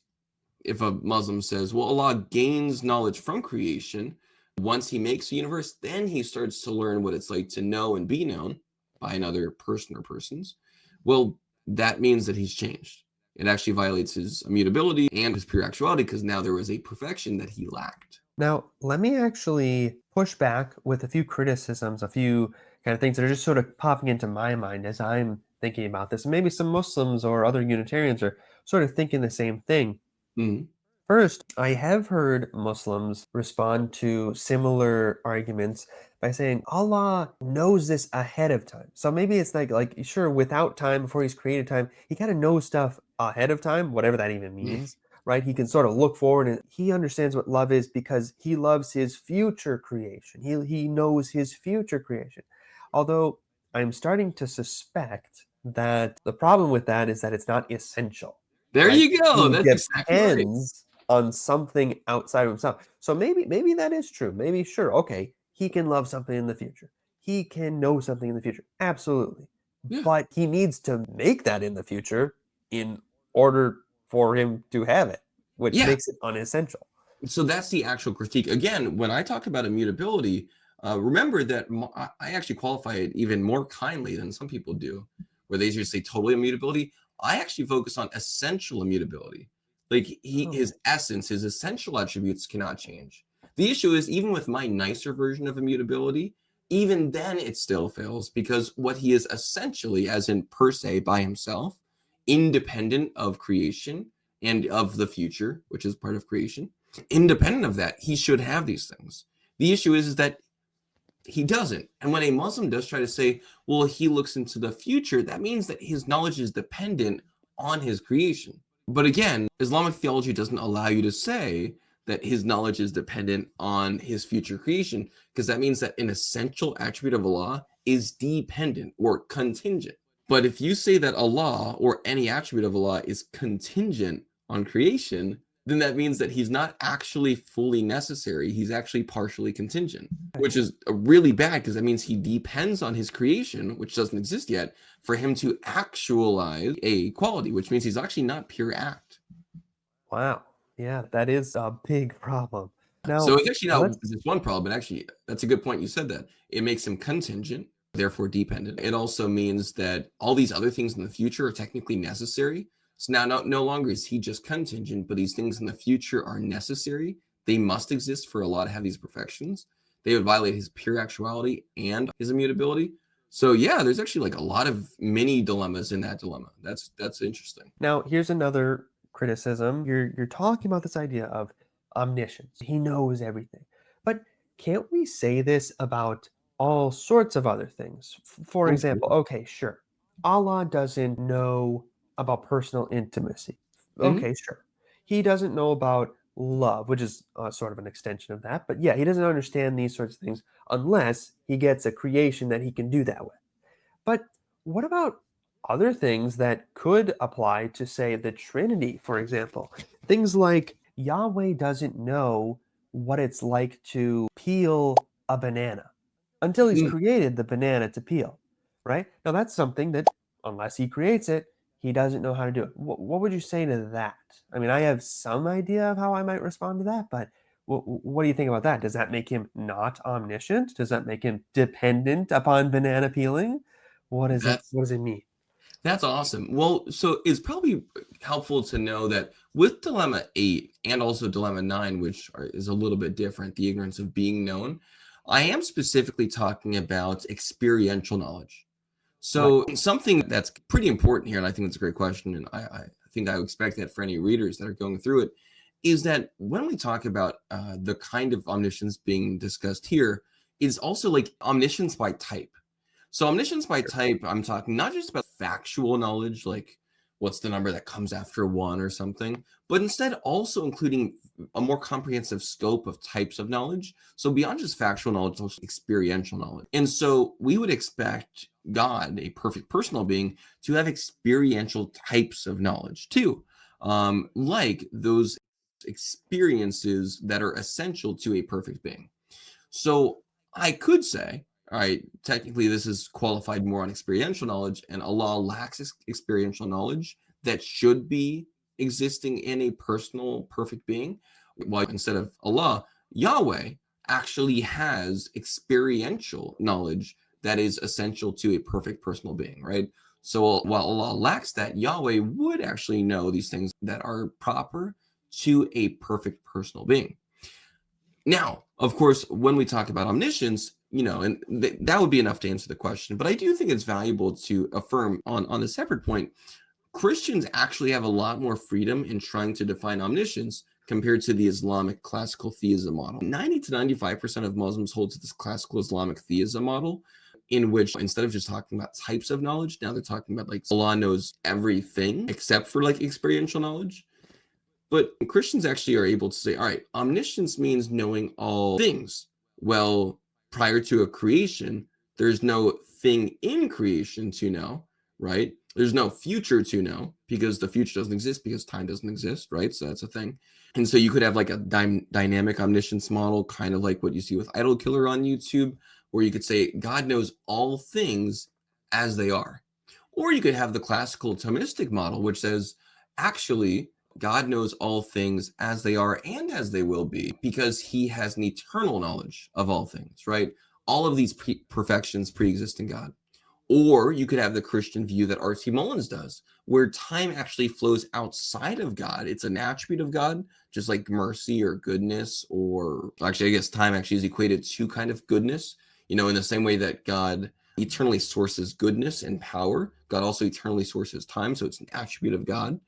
if a Muslim says, well, Allah gains knowledge from creation, once he makes the universe, then he starts to learn what it's like to know and be known by another person or persons. Well, that means that he's changed. It actually violates his immutability and his pure actuality because now there was a perfection that he lacked. Now, let me actually push back with a few criticisms, a few kind of things that are just sort of popping into my mind as I'm thinking about this. And maybe some Muslims or other Unitarians are sort of thinking the same thing. Mhm. First, I have heard Muslims respond to similar arguments by saying Allah knows this ahead of time. So maybe it's like sure, without time, before he's created time, he kind of knows stuff ahead of time, whatever that even means, right? He can sort of look forward and he understands what love is because he loves his future creation. He knows his future creation. Although I'm starting to suspect that the problem with that is that it's not essential, There right? you go. He That's exactly right. depends on something outside of himself. So maybe that is true. Maybe sure, okay, he can love something in the future. He can know something in the future. Absolutely. Yeah. But he needs to make that in the future in order for him to have it, which Yeah. makes it unessential. So that's the actual critique. Again, when I talk about immutability, remember that I actually qualify it even more kindly than some people do, where they just say total immutability. I actually focus on essential immutability. Like Oh, his essence, his essential attributes cannot change. The issue is even with my nicer version of immutability, even then it still fails because what he is essentially, as in per se by himself, independent of creation and of the future, which is part of creation, independent of that, he should have these things. The issue is that he doesn't. And when a Muslim does try to say, well, he looks into the future, that means that his knowledge is dependent on his creation. But again, Islamic theology doesn't allow you to say that his knowledge is dependent on his future creation, because that means that an essential attribute of Allah is dependent or contingent. But if you say that Allah or any attribute of Allah is contingent on creation, then that means that he's not actually fully necessary. He's actually partially contingent, which is really bad because that means he depends on his creation, which doesn't exist yet, for him to actualize a quality, which means he's actually not pure act. wow. Yeah, that is a big problem. So Now, it's actually not let's just one problem, but actually, that's a good point you said that. It makes him contingent, therefore dependent. It also means that all these other things in the future are technically necessary. So now no longer is he just contingent, but these things in the future are necessary. They must exist for Allah to have these perfections. They would violate his pure actuality and his immutability. So yeah, there's actually like a lot of mini dilemmas in that dilemma. That's interesting. Now, here's another criticism. You're talking about this idea of omniscience. He knows everything. But can't we say this about all sorts of other things? For Okay. example, okay, sure. Allah doesn't know about personal intimacy. Mhm. Okay, sure. He doesn't know about love, which is sort of an extension of that. But yeah, he doesn't understand these sorts of things unless he gets a creation that he can do that with. But what about other things that could apply to, say, the Trinity, for example? Things like Yahweh doesn't know what it's like to peel a banana until he's Mm, created the banana to peel, right? Now, that's something that, unless he creates it, he doesn't know how to do it. What would you say to that? I mean, I have some idea of how I might respond to that, but what do you think about that? Does that make him not omniscient? Does that make him dependent upon banana peeling? What is it? that's What does it mean? That's awesome. Well, so it's probably helpful to know that with Dilemma 8 and also Dilemma 9, which is a little bit different, the ignorance of being known, I am specifically talking about experiential knowledge. Right. So something that's pretty important here, and I think it's a great question, and I think I would expect that for any readers that are going through it, is that when we talk about the kind of omniscience being discussed here, is also like omniscience by type. So omniscience by type, I'm talking not just about factual knowledge, like what's the number that comes after one or something, but instead also including a more comprehensive scope of types of knowledge. So beyond just factual knowledge, also experiential knowledge. And so we would expect God, a perfect personal being, to have experiential types of knowledge too, like those experiences that are essential to a perfect being. So I could say, all right, technically this is qualified more on experiential knowledge, and Allah lacks experiential knowledge that should be existing in a personal, perfect being. While instead of Allah, Yahweh actually has experiential knowledge that is essential to a perfect personal being, right? So while Allah lacks that, Yahweh would actually know these things that are proper to a perfect personal being. Now, of course, when we talk about omniscience, and that would be enough to answer the question. But I do think it's valuable to affirm on a separate point, Christians actually have a lot more freedom in trying to define omniscience compared to the Islamic classical theism model. 90 to 95% of Muslims hold to this classical Islamic theism model, in which instead of just talking about types of knowledge, now they're talking about like Allah knows everything except for like experiential knowledge. But Christians actually are able to say, all right, omniscience means knowing all things. Well, prior to a creation, there's no thing in creation to know, right? There's no future to know because the future doesn't exist because time doesn't exist, right? So that's a thing. And so you could have like a dynamic omniscience model, kind of like what you see with Idol Killer on YouTube, where you could say God knows all things as they are. Or you could have the classical Thomistic model, which says, actually, God knows all things as they are and as they will be because he has an eternal knowledge of all things, right? All of these perfections pre-exist in God. Or you could have the Christian view that R.T. Mullins does, where time actually flows outside of God. It's an attribute of God, just like mercy or goodness, or actually, I guess time actually is equated to kind of goodness, in the same way that God eternally sources goodness and power. God also eternally sources time, so it's an attribute of God.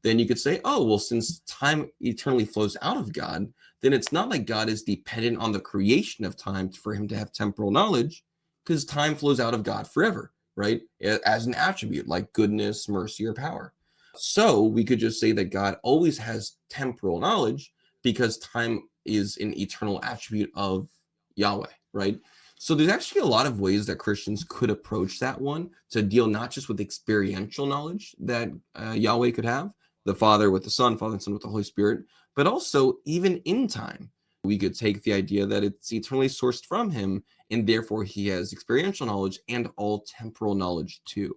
Then you could say, oh, well, since time eternally flows out of God, then it's not like God is dependent on the creation of time for him to have temporal knowledge, because time flows out of God forever, right? As an attribute like goodness, mercy, or power. So we could just say that God always has temporal knowledge because time is an eternal attribute of Yahweh, right? So there's actually a lot of ways that Christians could approach that one to deal not just with experiential knowledge that Yahweh could have, the Father with the Son, Father and Son with the Holy Spirit, but also even in time. We could take the idea that it's eternally sourced from him, and therefore he has experiential knowledge and all temporal knowledge too.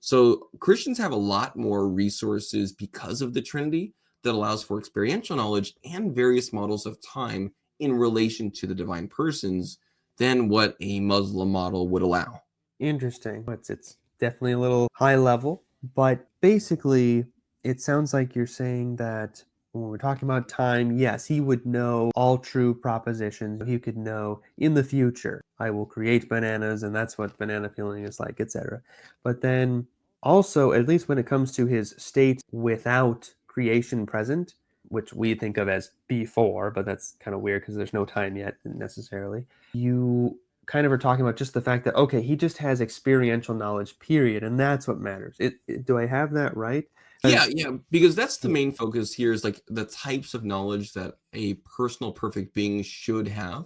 So Christians have a lot more resources because of the Trinity that allows for experiential knowledge and various models of time in relation to the divine persons than what a Muslim model would allow. Interesting. It's definitely a little high level, but basically, it sounds like you're saying that when we're talking about time, yes, he would know all true propositions. He could know in the future, I will create bananas, and that's what banana peeling is like, etc. But then also, at least when it comes to his state without creation present, which we think of as before, but that's kind of weird because there's no time yet necessarily. You kind of are talking about just the fact that okay, he just has experiential knowledge, period, and that's what matters. Do I have that right? Yeah, 'Cause- yeah, because that's the main focus here is like the types of knowledge that a personal perfect being should have.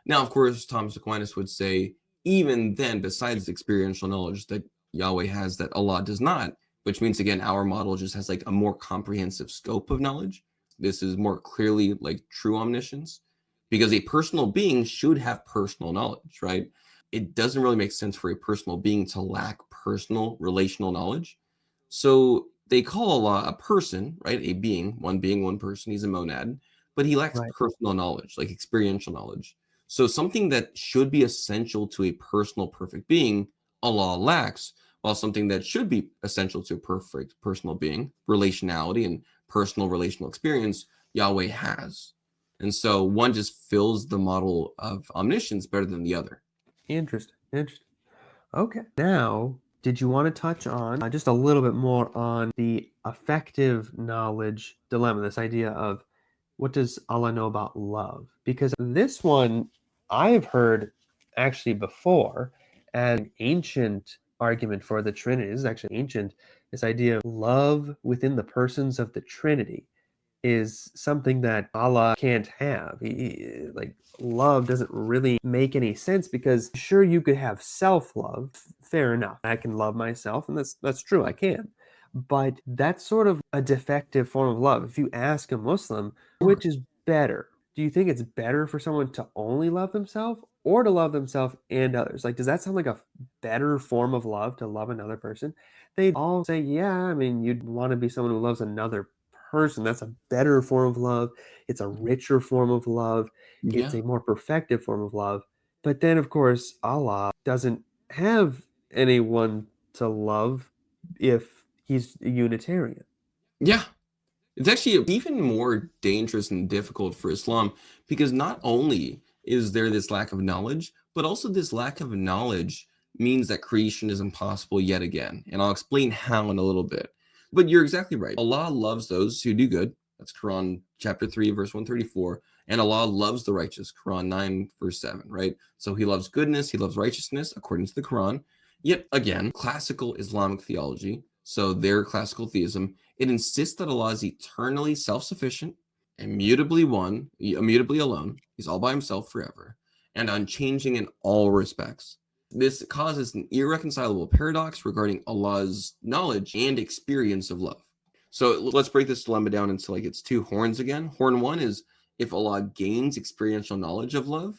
Now, of course, Thomas Aquinas would say even then, besides the experiential knowledge that Yahweh has that Allah does not, which means again, our model just has like a more comprehensive scope of knowledge. This is more clearly like true omniscience, because a personal being should have personal knowledge, right? It doesn't really make sense for a personal being to lack personal relational knowledge. So they call Allah a person, right? A being, one person. He's a monad, but he lacks Right. personal knowledge, like experiential knowledge. So something that should be essential to a personal, perfect being, Allah lacks, while something that should be essential to a perfect personal being, relationality and personal relational experience, Yahweh has. And so one just fills the model of omniscience better than the other. Interesting. Interesting. Okay. Now, did you want to touch on just a little bit more on the affective knowledge dilemma, this idea of what does Allah know about love? Because this one I've heard actually before as an ancient argument for the Trinity. This is actually ancient, this idea of love within the persons of the Trinity is something that Allah can't have. Like love doesn't really make any sense because sure you could have self-love, fair enough. I can love myself, and that's true, I can. But that's sort of a defective form of love. If you ask a Muslim, which is better? Do you think it's better for someone to only love themselves or to love themselves and others? Like, does that sound like a better form of love to love another person? They'd all say, yeah, I mean, you'd want to be someone who loves another person. That's a better form of love. It's a richer form of love. It's Yeah. a more perfected form of love. But then, of course, Allah doesn't have anyone to love if he's a Unitarian. Yeah. It's actually even more dangerous and difficult for Islam because not only is there this lack of knowledge, but also this lack of knowledge means that creation is impossible yet again. And I'll explain how in a little bit. But you're exactly right. Allah loves those who do good. That's Quran chapter 3, verse 134. And Allah loves the righteous, Quran 9, verse 7, right? So he loves goodness, he loves righteousness, according to the Quran. Yet again, classical Islamic theology, so their classical theism, it insists that Allah is eternally self-sufficient, immutably one, immutably alone. He's all by himself forever, and unchanging in all respects. This causes an irreconcilable paradox regarding Allah's knowledge and experience of love. So let's break this dilemma down into like its two horns again. Horn one is if Allah gains experiential knowledge of love,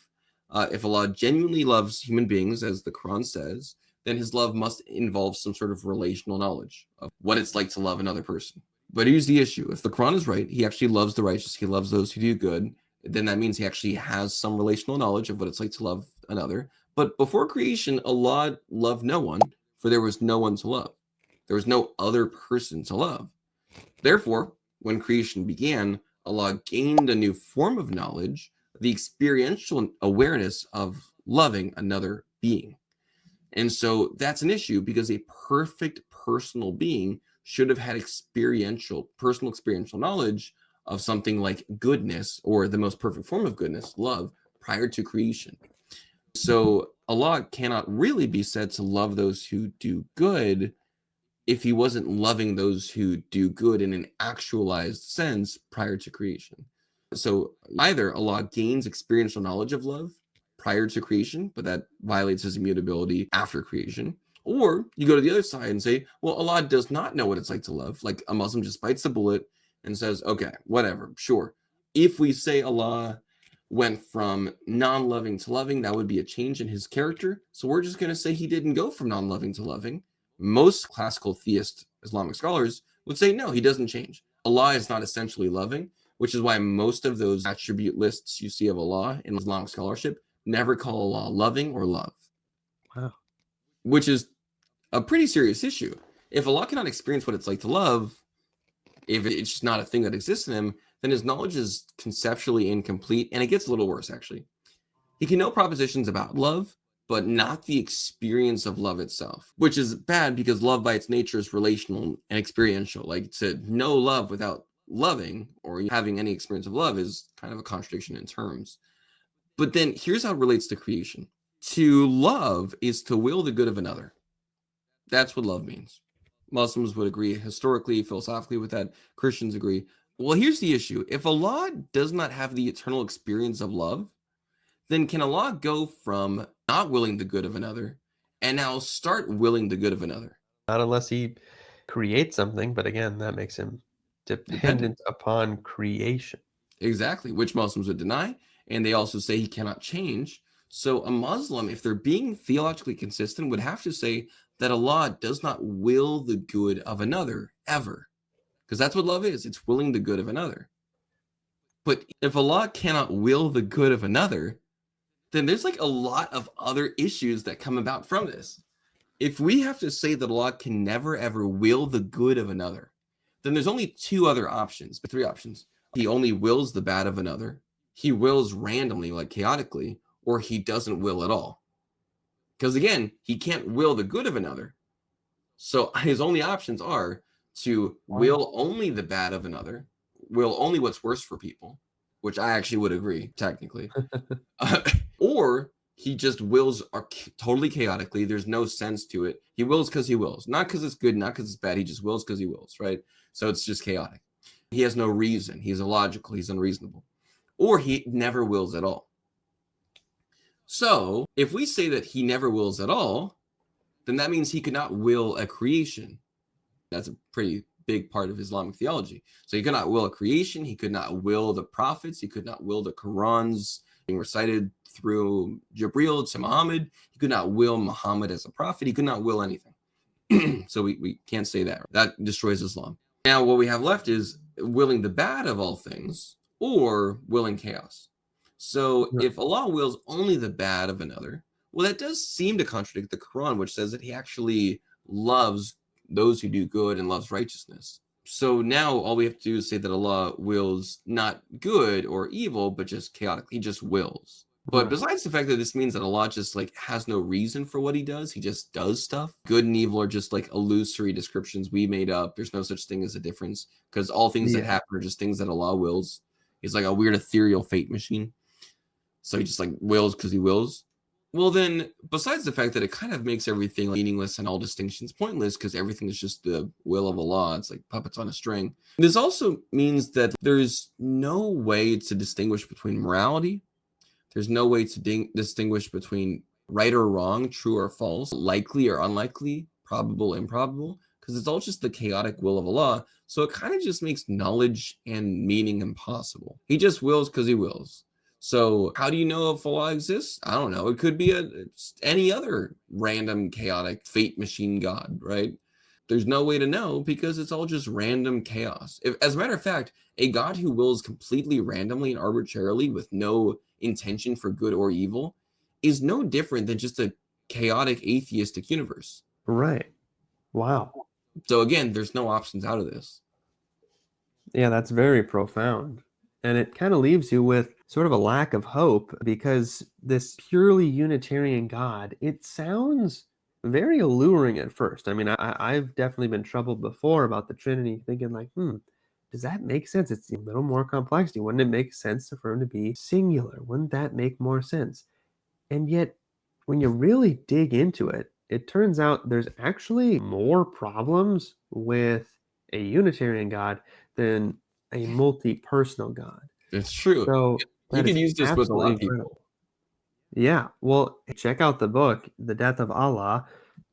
if Allah genuinely loves human beings, as the Quran says, then his love must involve some sort of relational knowledge of what it's like to love another person. But here's the issue. If the Quran is right, he actually loves the righteous, he loves those who do good, then that means he actually has some relational knowledge of what it's like to love another. But before creation, Allah loved no one, for there was no one to love. There was no other person to love. Therefore, when creation began, Allah gained a new form of knowledge, the experiential awareness of loving another being. And so that's an issue because a perfect personal being should have had personal experiential knowledge of something like goodness or the most perfect form of goodness, love, prior to creation. So Allah cannot really be said to love those who do good if he wasn't loving those who do good in an actualized sense prior to creation. So either Allah gains experiential knowledge of love prior to creation, but that violates his immutability after creation. Or you go to the other side and say, well, Allah does not know what it's like to love. Like a Muslim just bites the bullet and says, okay, whatever, sure. If we say Allah went from non-loving to loving, that would be a change in his character. So we're just going to say he didn't go from non-loving to loving. Most classical theist Islamic scholars would say, no, he doesn't change. Allah is not essentially loving, which is why most of those attribute lists you see of Allah in Islamic scholarship never call Allah loving or love, Wow. which is a pretty serious issue. If Allah cannot experience what it's like to love, if it's just not a thing that exists in him, then his knowledge is conceptually incomplete, and it gets a little worse, actually. He can know propositions about love, but not the experience of love itself, which is bad because love by its nature is relational and experiential. Like to know love without loving or having any experience of love is kind of a contradiction in terms. But then here's how it relates to creation. To love is to will the good of another. That's what love means. Muslims would agree historically, philosophically with that. Christians agree. Well, here's the issue. If Allah does not have the eternal experience of love, then can Allah go from not willing the good of another and now start willing the good of another? Not unless he creates something, but again, that makes him Dependent. dependent upon creation. Exactly, which Muslims would deny. And they also say he cannot change. So a Muslim, if they're being theologically consistent, would have to say that Allah does not will the good of another ever. Because that's what love is. It's willing the good of another. But if Allah cannot will the good of another, then there's like a lot of other issues that come about from this. If we have to say that Allah can never ever will the good of another, then there's only two other options, but three options. He only wills the bad of another, he wills randomly, like chaotically, or he doesn't will at all. Because again, he can't will the good of another. So his only options are to will only the bad of another, will only what's worse for people, which I actually would agree, technically. Or he just wills totally chaotically. There's no sense to it. He wills because he wills, not because it's good, not because it's bad. He just wills because he wills, right? So it's just chaotic. He has no reason. He's illogical. He's unreasonable. Or he never wills at all. So if we say that he never wills at all, then that means he could not will a creation. That's a pretty big part of Islamic theology. So he could not will a creation. He could not will the prophets. He could not will the Qurans being recited through Jibril to Muhammad. He could not will Muhammad as a prophet. He could not will anything. So we can't say that. That destroys Islam. Now what we have left is willing the bad of all things or willing chaos. So if Allah wills only the bad of another, well, that does seem to contradict the Quran, which says that he actually loves those who do good and loves righteousness. So now all we have to do is say that Allah wills not good or evil, but just chaotic. He just wills. But besides the fact that this means that Allah just like has no reason for what he does, he just does stuff. Good and evil are just like illusory descriptions we made up. There's no such thing as a difference because all things that happen are just things that Allah wills. He's like a weird ethereal fate machine. So he just like wills because he wills. Well, then, besides the fact that it kind of makes everything meaningless and all distinctions pointless because everything is just the will of Allah, it's like puppets on a string. This also means that there's no way to distinguish between morality. There's no way to distinguish between right or wrong, true or false, likely or unlikely, probable, improbable, because it's all just the chaotic will of Allah. So it kind of just makes knowledge and meaning impossible. He just wills because he wills. So how do you know if Allah exists? I don't know. It could be any other random chaotic fate machine god, right? There's no way to know because it's all just random chaos. As a matter of fact, a god who wills completely randomly and arbitrarily with no intention for good or evil is no different than just a chaotic atheistic universe. Right. Wow. So again, there's no options out of this. Yeah, that's very profound. And it kind of leaves you with sort of a lack of hope because this purely Unitarian God, it sounds very alluring at first. I mean, I've definitely been troubled before about the Trinity, thinking like, does that make sense? It's a little more complexity. Wouldn't it make sense for him to be singular? Wouldn't that make more sense? And yet, when you really dig into it, it turns out there's actually more problems with a Unitarian God than a multi-personal God. It's true. So You that can is use this with a lot absolutely of people. incredible. Yeah, well, check out the book, The Death of Allah.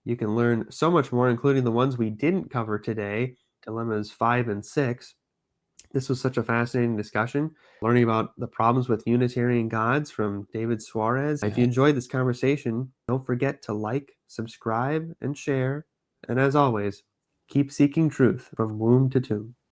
You can learn so much more, including the ones we didn't cover today, Dilemmas 5 and 6. This was such a fascinating discussion, learning about the problems with Unitarian gods from David Suarez. If you enjoyed this conversation, don't forget to like, subscribe, and share. And as always, keep seeking truth from womb to tomb.